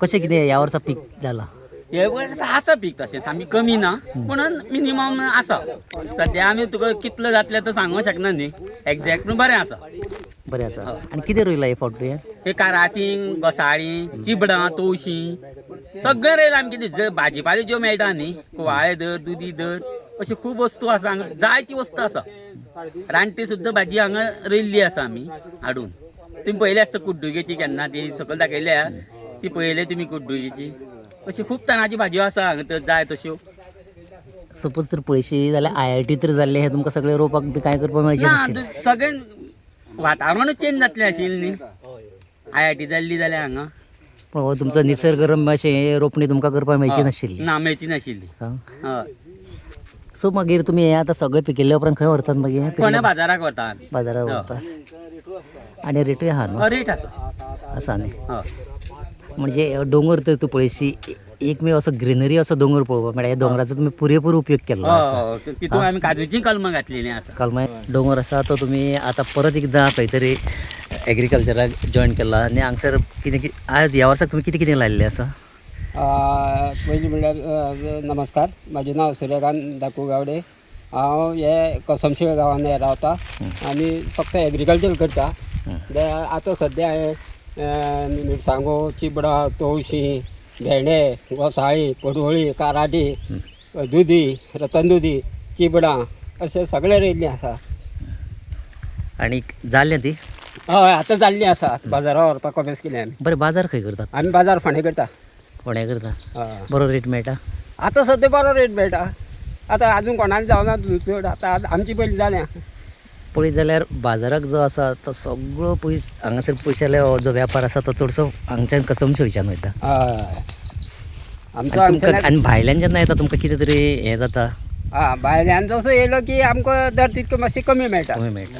कशें कितें ह्या वर्सा पीक जालां? हे वर्स आसा पीक तशेंच आमी कमी ना पूण मिनिमम आसा. सद्या आमी तुका कितलो जातलें तर सांगूंक शकना न्ही, एक्झॅक्ट पूण बरें आसा. बरें आसा. आनी कितें रोयला हे फावट तुवें? हे कारातीं, घोसाळीं, चिबडां, तवशीं सगळें रोयलां आमी. कितें भाजी पालो ज्यो मेळटा न्ही, कुवाळे धर, दुदी धर, अशी खूब वस्तू आसा हांगा, जायती वस्तू आसा. रानटी सुद्दां भाजी हांगा रोयल्ली आसा आमी हाडून. तुम्ही पयले आसता कुड्डुगेची केन्ना ती सकयल दाखयल्या ती पयले तुमी कुड्डुगेची. अशी खूब तरांची भाजयो आसा हांगा तर जाय तश्यो. सपोज तर पयशे जाल्यार IIT तर जाल्ले हे तुमकां सगळें रोवपाक बी कांय करपाक मेळचें ना नाशिल्लें. सगळें वातावरणूच चेंज जातलें आशिल्लें न्ही IIT जाल्ली जाल्यार हांगा. पूण हो तुमचो निसर्गरम्य अशें रोपणी तुमकां करपाक मेळची नाशिल्ली. ना मेळची नाशिल्ली. हय. सो मागीर तुमी हे आतां सगळें पिकिल्ल्या उपरांत खंय व्हरतात मागीर? फोंड्या बाजाराक व्हरता आमी. बाजाराक व्हरतात. आनी रेटूय आहा न्हू? रेट आसा. आसा न्ही. हय. म्हणजे दोंगर तर तूं पळयशी एकमेव असो ग्रीनरी असो दोंगर पळोवपाक मेळटा. ह्या दोंगराचो तुमी पुरेपूर उपयोग केल्लो आसा. तितून आमी काजूची कलमां घातलेलीं आसा. कलमां दोंगर आसा तो तुमी आतां परत एकदां खंय तरी एग्रीकल्चराक जॉयन केला. आनी हांगसर कितें कितें आज ह्या वर्साक तुमी कितें कितें लायिल्लें आसा? पयलीं म्हणल्यार नमस्कार, म्हजें नांव सूर्यकांत दाकू गावडे. हांव हे कसमशेळ गांवांत रावता आनी फक्त एग्रीकल्चर करता. आतां सद्या हांवें मिरसांगो, चिबडां, तवशीं, भेंडे, घोसाळी, पडवळी, काराटी, दुदी, रतन दुदी, चिबडां अशें सगळें रोयिल्लें आसा. आनी जाल्लें ती? हय आतां जाल्लीं आसा. बाजाराक व्हरपाक कमेस केलें आमी. बरें बाजार खंय करतात? आमी बाजार फोंडें करता. फोंड्या करता. बरो रेट मेळटा? आतां सद्या बरो रेट मेळटा. आतां आजून कोणाक जावना चड. आतां आमची पयलीं जाल्या. पळयत जाल्यार बाजाराक जो आसा तो सगळो हांगासर पयशाले हो जो वेपार आसा तो चडसो हांगच्यान कसमशेळच्यान वयता. आनी भायल्यान जेन्ना येता तुमकां कितें तरी हें जाता? भायल्यान जसो येयलो की आमकां दर तितको मातशी कमी मेळटा. कमी मेळटा.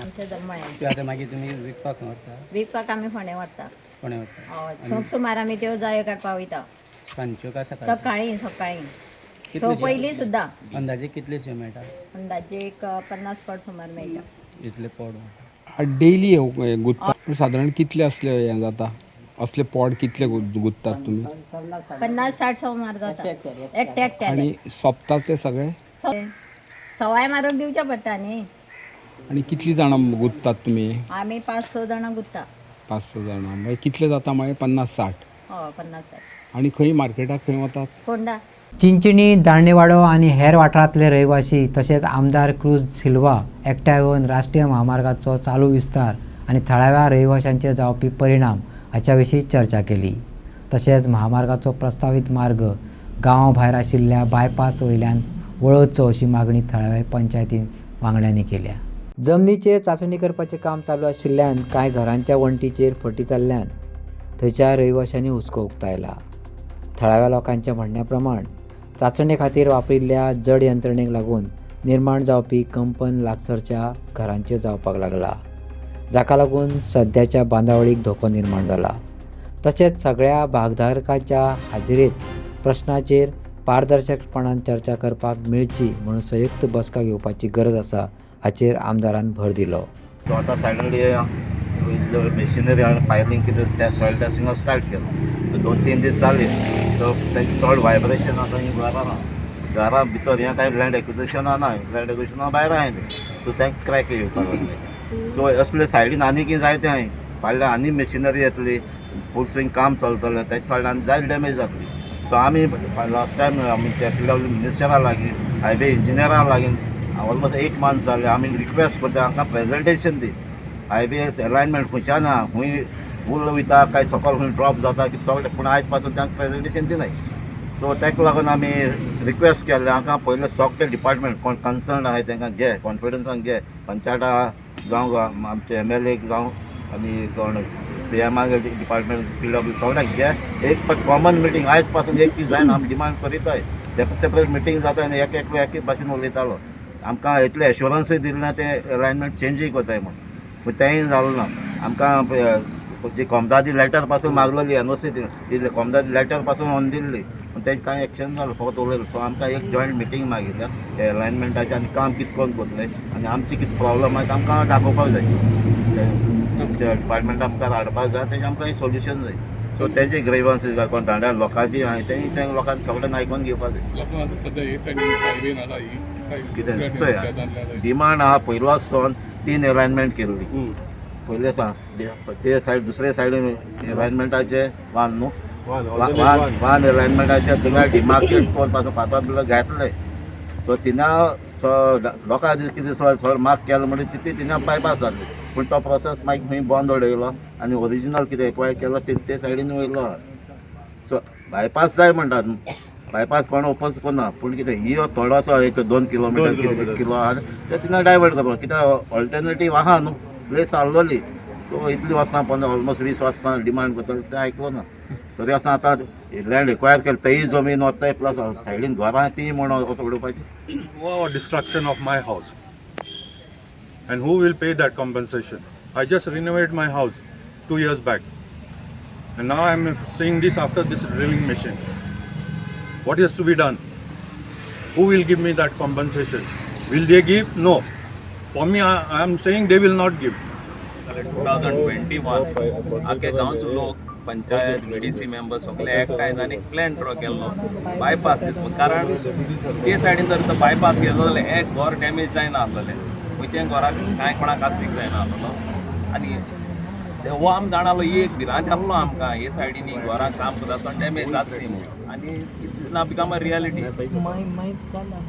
आतां मागीर तुमी विकपाक व्हरता? विकपाक आमी फोंडें व्हरता. फोंडें व्हरता. सोप सुमार आमी त्यो जायो काडपाक वयता. सांजच्यो काय सकाळी? सकाळीं सो पयलीं सुद्दां. अंदाजे कितलेशे मेळटा? अंदाजे एक 50 पड सुमार मेळटा. इतले पड डेली गुंततात सादारण कितले असले हें जाता? असले पॉड कितले गुंततात तुमी? 50-60 सुमार जाता एकट्याक. आनी सोंपतात ते सगळे? सवाय मारूंक दिवचे पडटा न्ही. आनी कितलीं जाणां गुंततात तुमी? आमी 5-6 जाणां गुंतता. 5-6 जाणां मागीर कितले जाता मागीर? 50-60. हय 50-60. आनी खंय मार्केटाक खंय वतात? फोंडा. चिंचणी, दांडेवाडो आणि हेर वाठारांतले रहिवासी तशेंच आमदार क्रूज सिल्वा एकठांय येवन राष्ट्रीय महामार्गाचो चालू विस्तार आनी थळाव्या रहिवाशांचेर जावपी परिणाम हाच्या विशीं चर्चा केली. तशेंच महामार्गाचो प्रस्तावित मार्ग गांवा भायर आशिल्ल्या बायपास वयल्यान वळोवचो अशी मागणी थळाव्या पंचायती वांगड्यांनी केल्या. जमनीचेर चांचणी करपाचें काम चालू आशिल्ल्यान कांय घरांच्या वण्टीचेर फटी जाल्ल्यान थंयच्या रहिवाशांनी हुस्को उक्तायला. थळाव्या लोकांच्या म्हणण्या प्रमाण चांचणे खातीर वापरिल्ल्या जड यंत्रणेक लागून निर्माण जावपी कंपन लागसरच्या घरांचेर जावपाक लागला, जाका लागून सद्याच्या बांदावळीक धोको निर्माण जाला. तशेंच सगळ्या भागधारकांच्या हाजिरेंत प्रश्नाचेर पारदर्शकपणान चर्चा करपाक मेळची म्हणून संयुक्त बसका घेवपाची गरज आसा हाचेर आमदारान भर दिलो. आतां सायडन मेशिनरी आनी फायरिंग कितें सॉयल टेस्टिंग स्टार्ट केलो 2-3 दीस जाले. तो तेंचे चड वायब्रेशन आसा घरा भितर हें कांय लँड एक्विजिशना ना. लँड एक्विजिशना भायर आहाय सो तेंका क्रॅक येवपाक लागले. सो असले सायडीन आनी कितें जायतें आहाय. फाल्यां आनी मेशिनरी येतली, फूल स्विंग काम चलतलें, तेच्या फाटल्यान आनी जायत डॅमेज जातली. सो आमी लास्ट टायम आमी त्या PWD मिनिस्टरा लागीं हायवे इंजिनियरा लागीं ऑलमोस्ट 1 मंथ जालें आमी रिक्वेस्ट करता हांकां प्रेजेंटेशन दी. हायवे अलायनमेंट खंयच्यान ना, खंय फूल वयता काय सकयल खंय ड्रॉप जाता कितें सगळें, पूण आयज पासून तांकां प्रेजेंटेशन दिनाय. सो ताका लागून आमी रिक्वेस्ट केल्लें हांकां पयलें सगळे डिपार्टमेंट कोण कन्सर्न आहाय तांकां घे, कॉन्फिडन्सान घे. पंचायता जावं आमचे MLA जावं आनी कोण CMA डिपार्टमेंट PWD सगळ्यांक घे. एक कॉमन मिटींग आयज पासून एक दीस जायना आमी डिमांड करीताय. सेपरेट मिटींग जाता आनी एक भाशेन उलयतालो. आमकां इतलें एश्युरन्सूय दिलें तें अलायनमेंट चेंजूय कोताय म्हूण, पूण तेंय जालें ना. आमकां जी कोमदादी लॅटर पासून मागलेली NOC दिली, कोमदादी लॅटर पासून ऑन दिल्ली, पूण तेजें कांय एक्शन जालें, फकत उलयलें. सो आमकां एक जॉयंट मिटींग मागिल्ल्या हे अलायनमेंटाचें आनी काम कितें करून कोतलें आनी आमची कितें प्रॉब्लम आसा आमकां दाखोवपाक जाय. आमच्या डिपार्टमेंट आमकां हाडपाक जाय, तेजें आमकां एक सोल्युशन जाय. सो तेंचे ग्रेवन्सीस कोण थोड्या लोकांची आहाय ते लोकांनी सगळ्यांनी आयकून घेवपाक जाय कितें चोय डिमांड आहा पयलो सावन 3 अलायनमेंट केल्ली पयले ते सायड दुसरे सायडीन अलायनमेंटाचे वन न्हू वन अलायनमेंटाचे थिंगा डिमार्केट करपाचो फातर बिलो घातले सो तिना लोकांनी कितें थोडे मार्क केलो म्हणजे तिथे तिना बायपास जाल्ली पूण तो प्रोसेस मागीर खंय बंद उडयलो आनी ओरिजिनल कितें एक्वायर केलो ते सायडीन वयलो सो बायपास जाय म्हणटात बायपास कोण ओपोज करना पूण कितें ही थोडोसो एक 2 किलोमिटर किलो आहा ते तिना डायवर्ट करपाक कित्याक ऑल्टरनेटीव आहा न्हू प्लेस आहलोली सो इतली वचना ऑलमोस्ट 20 वचना डिमांड करता ते आयकलो ना तरी आसा आतां लँड एक्वायर केली तेय जमीन वताय प्लस सायडीन घरां ती म्हणून उडोवपाची destruction of my house and who will pay that compensation? I just renovated my house 2 years back and now I am seeing this after this drilling machine. What has to be done? Who will give me that compensation? Will they give? No. For me, I am saying they will not give. 2021 आख्या गांवचो लोक panchayat BDC members सगळे एकठांय जावन एक plan draw केल्लो bypass दिवपाक कारण ते सायडीन जर तो बायपास केलो जाल्यार एक घर डॅमेज जायना आसलेलें खंयच्याय घराक कांय कोणाक आस्तीक जायना आसलो आनी हो आमी जाणालो एक भिरांत आहलो आमकां हे सायडीन घराक काम करता आसतना डॅमेज जातली म्हणून आनी इट्स ना बिकम अ रियलिटी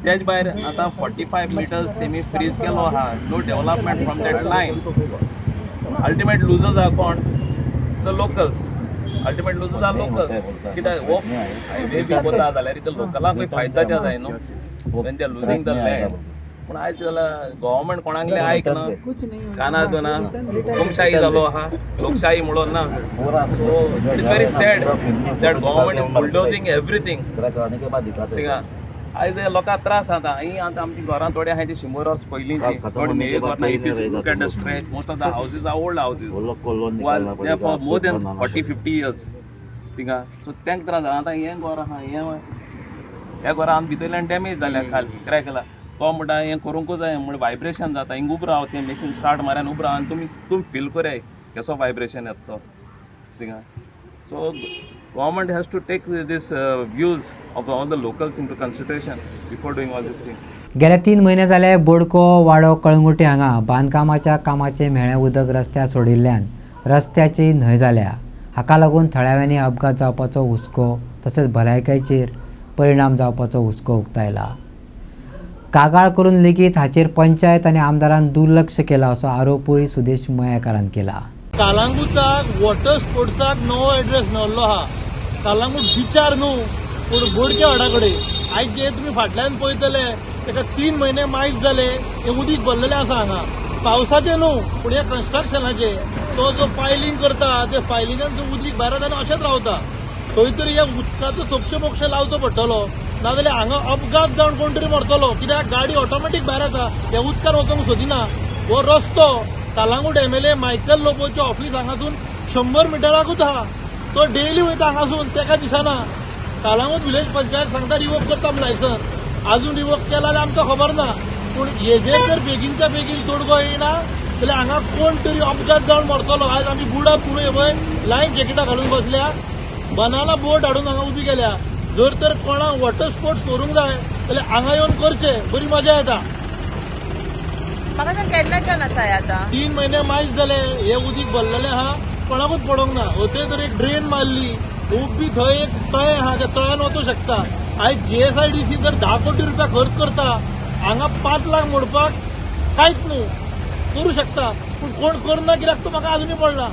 तेच भायर आतां 45 मिटर्स तेमी फ्रीज केलो आहा no development from that line ultimate losers are कोण the locals ultimate losers are locals कित्याक हो हायवे बी कोता जाल्यार इथं लोकलांकूय फायदो जावचे जाय न्हू when they are losing the land पूण आयज जाल्यार गव्हर्मेंट कोणाकले आयकना काना दोना लोकशाही जालो आहा लोकशाही म्हणून ना so it is very sad that government is bulldozing everything थिंगा आयज लोकांक त्रास जाता ही आतां आमची घरां थोडी आहाय ती 100 वर्स पयलींची थोडी नये घरां if you look at the stretch most of the houses are old houses they for more than 40-50 years थिंगा सो तांकां त्रास जाता आतां हें घर आहा ह्या घरां आमी भितरल्यान डॅमेज जाल्या खाली क्रॅक केला तो म्हणटा हें करूंकूच जाय म्हणजे वायब्रेशन जाता हिंग उब राव तें मॅशीन स्टार्ट मारयान उब राव आनी तुमी फील कराय कसो वायब्रेशन येता तो थिंगा so government has to take this views of all the locals into consideration before doing all this thing गेल्या 3 महिने जाले बोडको वाडो कळंगुटी हांगा बांदकामाच्या कामाचे म्हेळें उदक रस्त्यार सोडिल्ल्यान रस्त्याची न्हंय जाल्या हाका लागून थळाव्यांनी अपघात जावपाचो हुस्को तशेंच भलायकेचेर परिणाम जावपाचो हुस्को उक्तायला कागाळ करून लेगीत हाचेर पंचायत आनी आमदारान दुर्लक्ष केला असो आरोपूय सुदेश मयेकारान केला कालांगुटाक वॉटर स्पोर्ट्साक नवो एड्रेस मेळ्ळो आहा कालांगूट बिचार न्हू पूण बोडके वाडा कडेन आयज जे तुमी फाटल्यान पळयतले ताका 3 महिने मायज जाले हें उदीक भरलेलें आसा हांगा पावसाचें न्हू पूण हे कन्स्ट्रक्शनाचें तो जो पायलिंग करता ते पायलिंगान जो उदीक भायर येता अशेंच रावता खंय तरी ह्या उदकाचो सोक्षमोक्ष लावचो पडटलो नाजाल्यार हांगा अपघात जावन कोण तरी मरतलो कित्याक गाडी ऑटोमॅटीक भायर येता ह्या उदकान वचूंक सोदिना हो रस्तो कालांगूट MLA मायकल लोबोचे ऑफिस हांगासून 100 मिटराकूच आहा तो डेली वयता हांगासून तेका दिसना कालांगूट विलेज पंचायत सांगता रिवोक करता लायसन अजून रिवोक केला जाल्यार आमकां खबर ना पूण हेजेर जर बेगीनच्या बेगीन तोडगो येना जाल्यार हांगा कोण तरी अपघात जावन मरतलो आयज आमी बुडा पुरो पळय लायफ जॅकेटां घालून बसल्या बनाना बोट हाडून हांगा उबी केल्या जर तर कोणाक वॉटर स्पोर्ट्स करूंक जाय जाल्यार हांगा येवन करचे बरी मजा येता म्हाका केन्नाच्यान आसा आतां 3 महिने मायज जाले हे उदीक भरलेलें आहा कोणाकूच पडोंक ना होते तर एक ड्रेन मारली उबी थंय एक तळें आहा त्या तळ्यान वचूंक शकता आयज JSIDC जर 10 कोटी रुपया खर्च करता हांगा 5 लाख मोडपाक कांयच न्हू करूं शकता पूण कोण करना कित्याक तो म्हाका अजुनूय पडला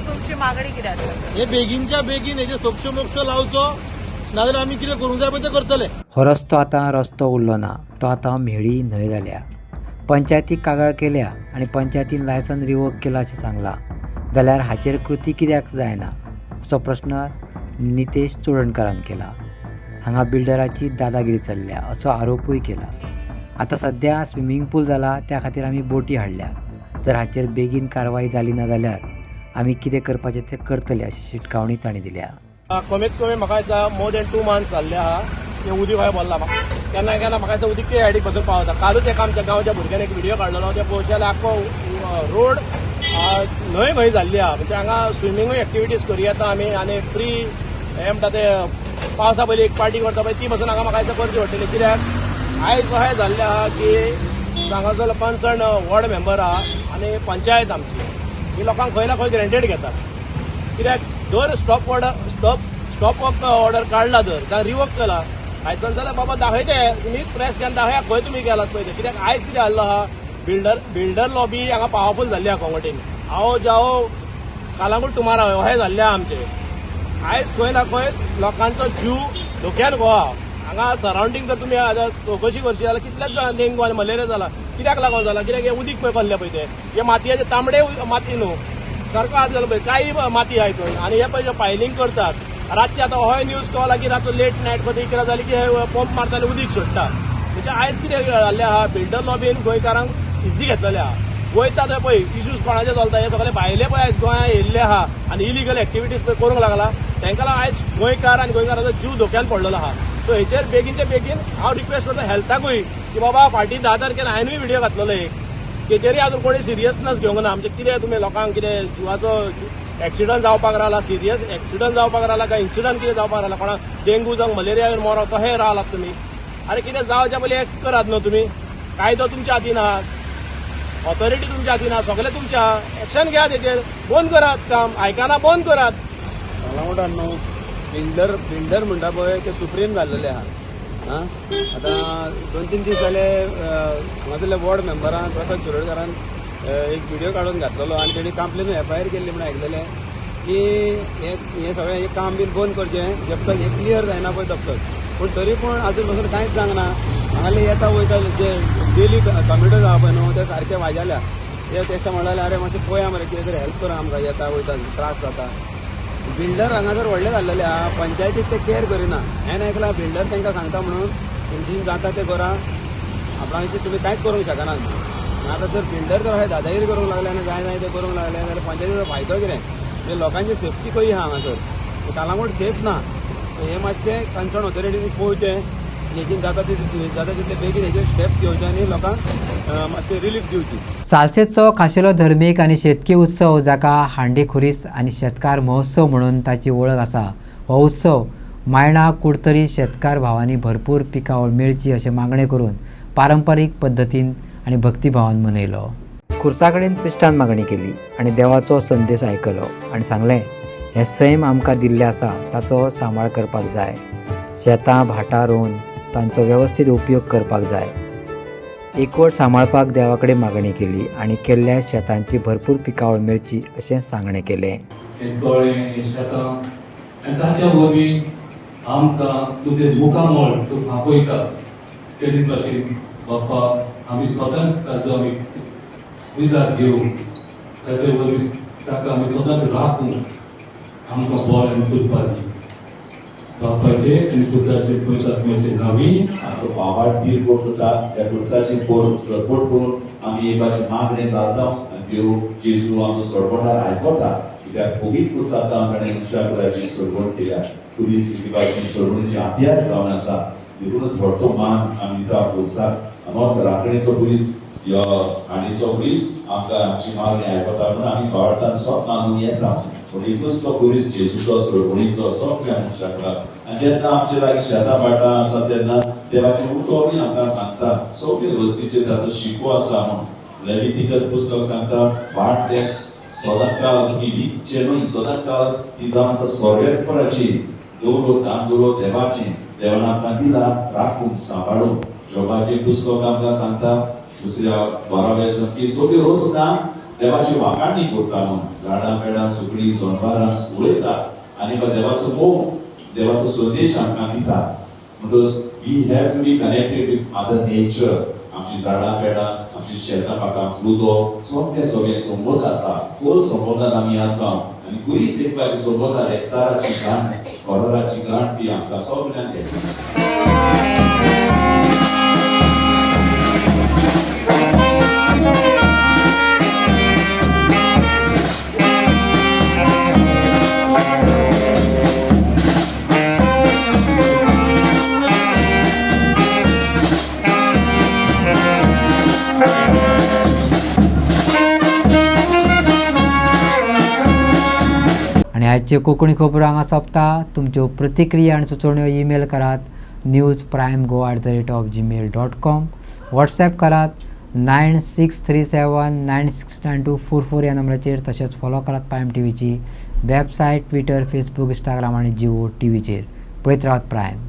तुमची मागणी कितें आसा हे बेगीनच्या बेगीन हेजे सोक्षमोक्ष लावचो नाजाल्यार आमी कितें करूंक जाय पळय ते करतले हो रस्तो आतां रस्तो उरलो ना तो आतां म्हेळी न्हंय जाल्या पंचायतीक कागाळ केल्या आनी पंचायतीन लायसन रिवोक केला अशें सांगलां जाल्यार हाचेर कृती कित्याक जायना असो प्रश्न नितेश चोडणकारान केला हांगा बिल्डराची दादागिरी चल्ल्या असो आरोपूय केला आतां सध्या स्विमींग पूल जाला त्या खातीर आमी बोटी हाडल्या जर हाचेर बेगीन कारवाई जाली ना जाल्यार आमी कितें करपाचें तें करतले अशी शिटकावणी तांणी दिल्या कमीत कमी म्हाका दिसता मोर दॅन 2 मंथ्स जाल्ले आहा ते उदीक भायर भरला केन्ना केन्ना म्हाका दिसता उदीक ते सायडीक बसून पावता कालूच एका आमच्या गांवच्या भुरग्यान एक व्हिडिओ काडलेलो ते पळोवचे जाल्यार आख्खो रोड न्हंय खंय जाल्ली आहा म्हणजे हांगा स्विमींगूय एक्टिविटीज करूं येता आमी आनी फ्री हें म्हणटा ते पावसा पयलीं एक पार्टी करता पळय ती पासून हांगा म्हाका दिसता करची पडटली कित्याक आयज अशें जाल्लें आहा की हांगासर कन्सर्न वॉर्ड मेंबर आहा आनी पंचायत आमची ही लोकांक खंय ना खंय ग्रँटेड घेता कित्याक जर स्टॉप वर्क ऑर्डर काडला जर जावं रिवोक केला आयसान जाल्यार बाबा दाखयचे तुमी प्रेस घेवन दाखया खंय तुमी गेलात पळय ते कित्याक आयज कितें जाल्लो आहा बिल्डर लॉबी हांगा पावरफूल जाल्ली आहा कोंगटेन आओ जाओ कालांगूट टुमारो अशें जाल्लें आहा आमचें आयज खंय ना खंय लोकांचो जीव धोक्यान गो आहा हांगा सरावंडींग जर तुमी चवकशी करशी जाल्यार कितलेच जाण डेंगू आनी मलेरिया जाला कित्याक लागून जाला कित्याक हे उदीक पळय पडले पळय ते हे मातयेचे तांबडे माती न्हू सारको आसलेलो पळय काही माती आहा हितून आनी हे पळय जे पायलिंग करतात रातचे आतां हो न्यूज कळला की रातचो लेट नायट खंय कितें जाली की हे पंप मारता आनी उदीक सोडटा म्हणजे आयज कितें जाल्लें आहा बिल्डर लॉबीन गोंयकारांक इजी घेतलेले आहा वयता थंय पळय इश्यूज कोणाचे चलता हे सगळे भायले पळय आयज गोंयांत येयल्ले आहा आनी इलिगल एक्टिविटीज पळय करूंक लागला तांकां लागून आयज गोंयकार आनी गोंयकारांचो जीव धोक्यान पडलेलो आहा सो हेचेर बेगीनचे बेगीन हांव रिक्वेस्ट करता हेल्थाकूय की बाबा फाटीं 10 तारखेर हांवेंय व्हिडिओ घातलेलो एक तेचेरय आजून कोणी सिरियसनेस घेवंक ना म्हणजे कितें तुमी लोकांक कितें जिवाचो एक्सिडंट जावपाक रावला सिरियस एक्सिडंट जावपाक रावला काय इन्सिडंट कितें जावपाक रावला कोणाक डेंगू जावं मलेरिया येवन मरो तशें रावलात तुमी आनी कितें जावच्या पयलीं एक करात न्हू तुमी कायदो तुमच्या हातीन आहा ऑथॉरिटी तुमच्या हातीन आहा सगळें तुमच्या एक्शन घेयात हेचेर बंद करात काम आयकाना बंद करात कालांगूटान न्हू बिल्डर म्हणटा पळय ते सुप्रीम जाल्लेले आहा आतां 2-3 दीस जाले हांगासरल्या वॉर्ड मेंबरान प्रसाद शिरोडकरान एक व्हिडिओ काडून घातलेलो आनी तेणी कंप्लेन एफआयआर केल्ली म्हणून आयकलेलें की हे सगळें हे काम बीन बंद करचें जब तक हे क्लियर जायना पळय तब तक पूण तरी पूण आजून पासून कांयच जावंक ना हांगाले येता वयता जे डेली कम्युटर आहा पळय न्हू ते सारके वाजाल्या ते तेका म्हणलें अरे मातशें पळया मरे कितें तरी हेल्प कर आमकां येता वयता त्रास जाता बिल्डर हांगासर व्हडले जाल्लेले आहा पंचायतीक ते केअर करिना हांवें आयकलां बिल्डर तांकां सांगता म्हणून तुमची जाता ते करा आपणाची तुमी कांयच करूंक शकना आतां जर बिल्डर जर अशें दादागिरी करूंक लागले आनी जाय ते करूंक लागले जाल्यार पंचायतीचो फायदो कितें म्हणजे लोकांची सेफ्टी खंय आहा हांगासर कालांगूट सेफ ना हे मातशें कन्सर्न ऑथॉरिटीनी पळोवचें हेची जाता तितले बेगीन हेचे स्टेप्स घेवचे आनी लोकांक मातशें रिलीफ दिवची सालसेतचो खाशेलो धर्मीक आनी शेतकी उत्सव जाका हांडी खुरीस आनी शेतकार महोत्सव म्हणून ताची वळख आसा हो उत्सव मायणा कुडतरी शेतकार भावांनी भरपूर पिकावळ मेळची अशें मागणें करून पारंपारीक पद्दतीन आनी भक्तिभावान मनयलो खुर्सा कडेन पिश्टान मागणी केली आनी देवाचो संदेश आयकलो आनी सांगलें हें सैम आमकां दिल्लें आसा ताचो सांबाळ करपाक जाय शेतां भाटां रोवन तांचो वेवस्थीत उपयोग करपाक जाय एकवट सांबाळपाक देवा कडेन मागणी केली आनी केल्ल्या शेतांची भरपूर पिकावळ मेळची अशें सांगणें केलें ताच्या वरवीं आमकां तुजें मुखामळ तूं फांपयता तेच भाशेन बाप्पा आमी स्वताच ताचो आमी विदात घेवं ताचे वरवीं ताका आमी सदांच राखूं आमकां बळ आनी कृपा दी बापाचे आनी पुत्राचे पवित्रात्म्याचे नांवी आमचो भावाड तीर करता त्या पुरसाची सपोर्ट करून आमी एक भाशेन मागणें घालता देव जेजू आमचो सोडवणार आयकता कित्याक पवित्र पुस्तकांत आमकां नुस्त्याची सोडवण केल्या पुलीस भाशेन सोडवणीचे हात्यार जावन आसा देखूनच व्हडतो मान आमी त्या पुरसाक आमचो राखणेचो पुलीस हांडीचो पुलीस आमकां आमची मागणी आयकता म्हणून आमी भारतांत स्वप्न आजून येता पूण एकूच तो पुलीस जेजूचो सोडवणीचो सगळ्या मनशाक आनी जेन्ना आमचे लागीं शेतां भाटां आसा तेन्ना देवाचें उतोवणी आमकां सांगता सगळे गोश्टीचेर ताचो शिको आसा म्हूण लेविटिकस पुस्तक सांगता भाट ते सदांच काळ ही विकचे न्हय सदांच काळ ती जावन आसा स्वर्गेस्पराची दवरो तांदूळ देवाचें देवान आमकां दिला राखून सांबाळून जोबाचें पुस्तक आमकां सांगता दुसऱ्या 12 की सगळी रोस ना देवाची वाखाणणी करता म्हणून झाडां पेडां सुकडी सोनवारां उडयता आनी देवाचो मोग देवाचो संदेश आमकां दिता म्हणटच we have to be connected with mother nature आमची झाडां पेडां आमची शेतां पाकां उदो सगळें संबंद आसा खोल संबंदान आमी आसा आनी कुरीस एक भाशेन संबंदान एकचाराची गाण कॉलराची गाण ती आमकां सगळ्यांक येता आजचे कोंकणी खबरो हांगा सोंपता. तुमच्यो प्रतिक्रिया आनी सुचोवण्यो ईमेल करात newsprimegoa@gmail.com. व्हॉट्सॲप करात 9637969244 ह्या नंबराचेर. तशेंच फॉलो करात प्रायम टीव्हीची वेबसायट, ट्विटर, फेसबुक, इंस्टाग्राम आनी जिओ टीव्हीचेर. पळयत रावत प्रायम.